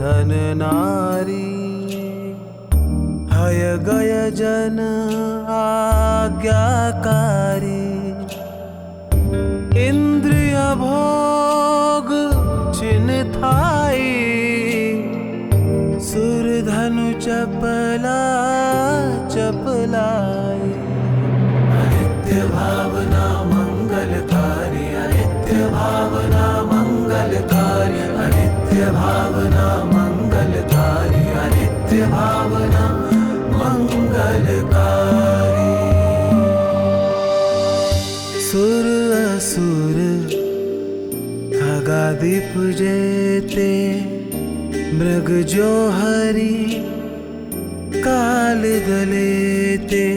धन नारी। हय गय जन आज्ञाकारी, इंद्रिय भोग छिन थाई। सुर धनु चपला चपलाई। अनित्य भावना मंगलकारी, अनित्य भावना मंगलकारी, अनित्य भावना मंगलकारी, अनित्य भावना मंगलकारी। सुर असुर खगादीप जेते, मृग जो हरि काल दलेते।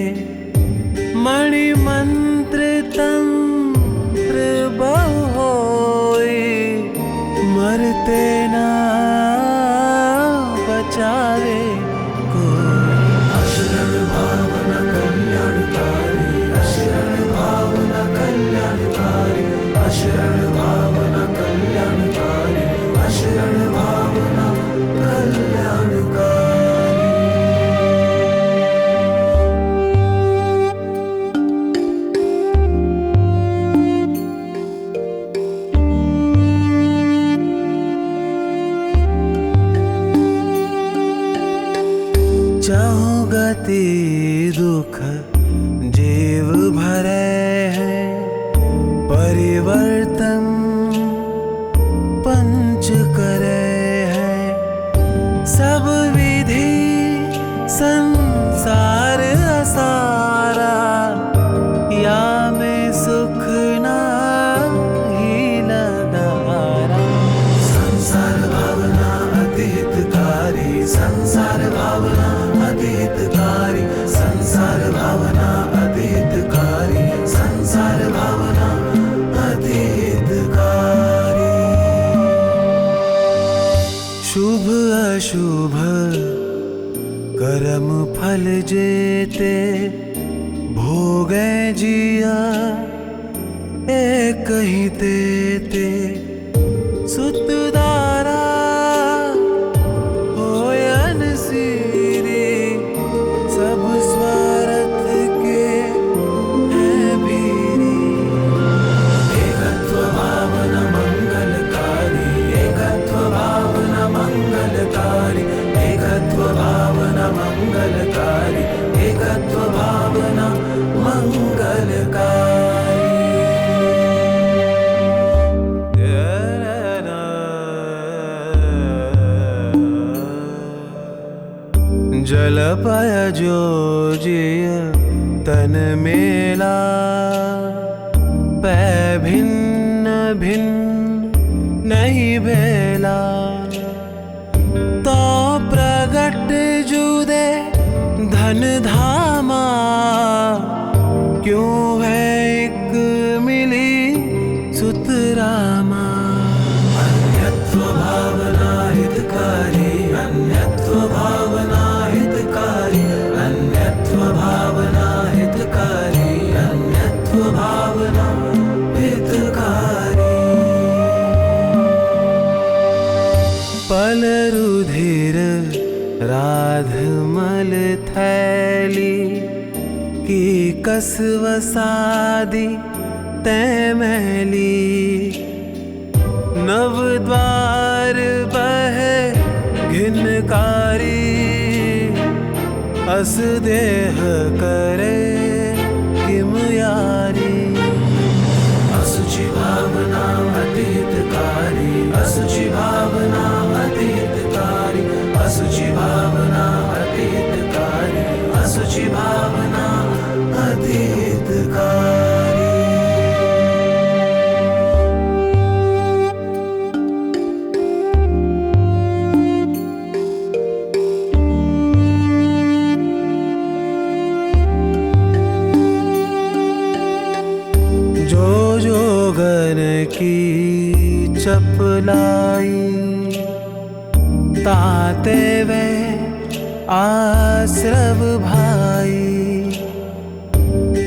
मणि मंत्र तंत्र बहु होय, मरते ना बचावे कोई। अशरण भावना कल्याणकारी, अशरण भावना कल्याणकारी, अशरण भावना कल्याणकारी, अशरण भावना कल्याणकारी। चाहूं गति दुख जीव भरे हैं, परिवर्तन पंच करे हैं। सब विधि संसार असारा, या में सुख नाही लगारा। संसार भावना अतीतकारी, संसार भावना अतीतकारी, संसार भावना अतीतकारी, संसार भावना अतीतकारी। शुभ अशुभ कर्म फल जेते, भोगे जिया एक ही तेते। सुत दारा होयन सीरी, सब स्वार्थ के हैं बीरी। एकत्व भावना मंगलकारी, एकत्व भावना मंगलकारी, एकत्व भावना मंगलकारी, एकत्व भावना मंगलकारी। जल पय जो जिय तन मेला, पै भिन्न भिन्न नहीं भेला। तो प्रगट जुदे धन धामा, क्यों है एक मिली सुतरामा। अन्यत्व भावना हितकारी, अन्यत्व भावना हितकारी, अन्यत्व भावना हितकारी, अन्यत्व भावना हितकारी। पल रुधिर राधमल थैली, की कसव सादी तै मैली। नव द्वार बहे घिनकारी, अस देह करे किम यारी। असुचि भावना अतीतकारी, असुचि भावना अतीतकारी, असुचि भावना अतीतकारी, असुचि भावना अतीतकारी। जोगन की चपलाई, ताते वे आश्रव भाई।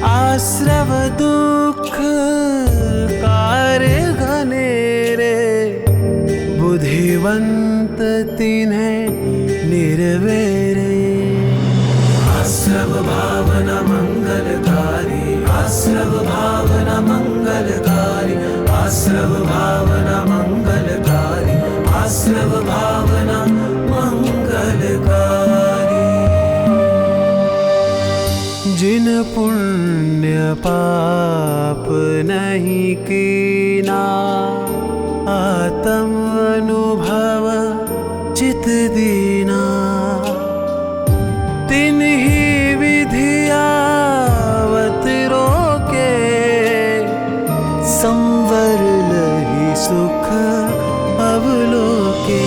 आश्रव दुख कार्य घनेरे, बुद्धिवंत तिन्हें निर्वेरे। आश्रव भावना मंगलकारी, आश्रव भावना मंगलकारी, आश्रव भावना मंगलकारी, आश्रव भावना मंगलकारी। जिन पुण्य पाप नहीं कीना, आत्म अनुभव चित दीना, तिन्ही विधियावत रोके, संवर लही सुख अवलोके।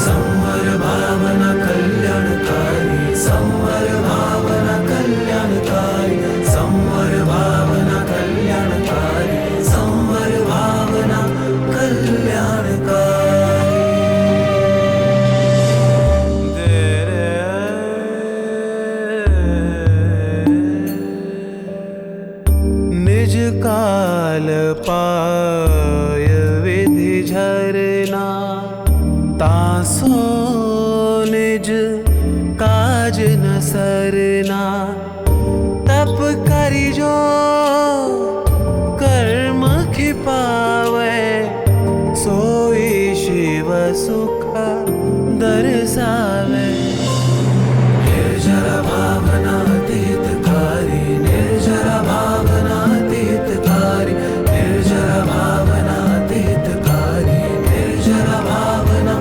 संवर भावना कल्याणकारी, संवर भावना कल्याणकारी, संवर भावना कल्याणकारी, संवर भावना कल्याणकारी। निज काल पाय विधि झरना, तासो निज काज न सरना। तप करि जो कर्म खिपावे, सोई शिव सुख दर्शावे। निर्जर भावना तीर्थकारी, निर्जर भावना तीर्थकारी, निर्जर भावना तीर्थकारी, निर्जर भावना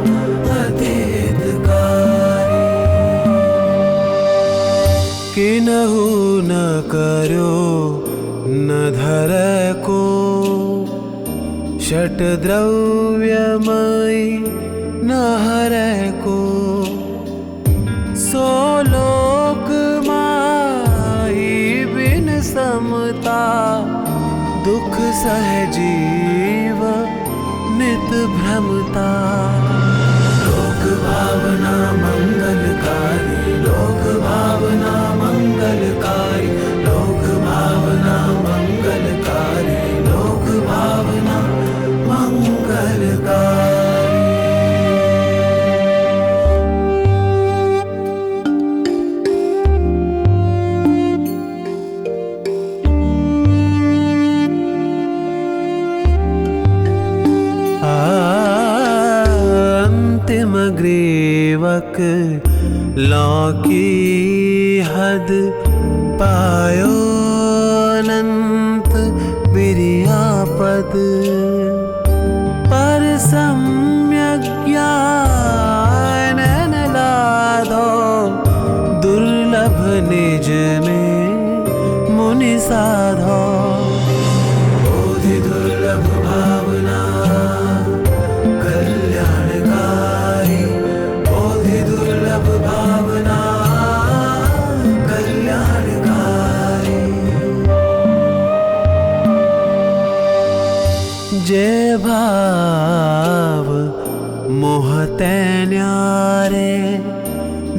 तीर्थकारी। किन्हु न करो न धर को, षट द्रव्यमयी न हर को। सो लोक माही बिन समता, दुख सहजीव नित भ्रमता। लोक भावना मंगलकारी, लोक भावना मंगलकारी, लोक भावना मंगलकारी, लोक भावना मंगलकारी। अंतिम ग्रीवक लौकी हद पायो, अनंत बिरियापद। पर सम्यक ज्ञान न लाधो, दुर्लभ निज में मुनि साधो। बोधि दुर्लभ भावना कल्याणकारी, बोधि दुर्लभ भावना कल्याणकारी। जय भाव मोहते न्यारे,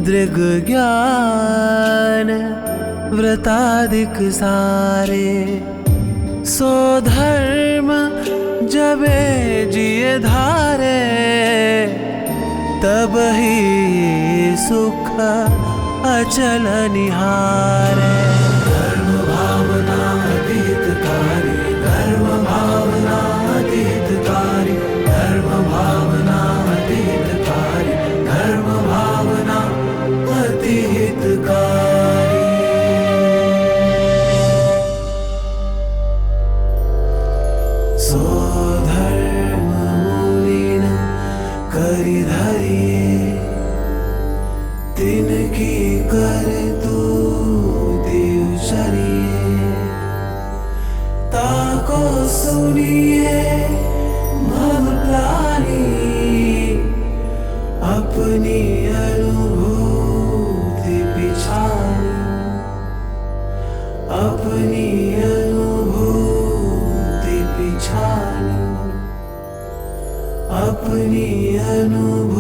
दृग ज्ञान व्रताधिक सारे। सो धर्म जबे जिय धारे, तब ही सुख अचल निहारे। धर्म भावना तीर्थकारी, धर्म भावना तीर्थकारी, धर्म भावना तीर्थकारी, धर्म भावना तीर्थकारी। सो धर्म मूलिन करि धरिए, तिनकी कर तू दिवचरिए। ताको सुनिए भव प्लानी, अपनी अनुभूति पिछानी, अपनी अनुभूति पिछानी, अपनी अनुभूति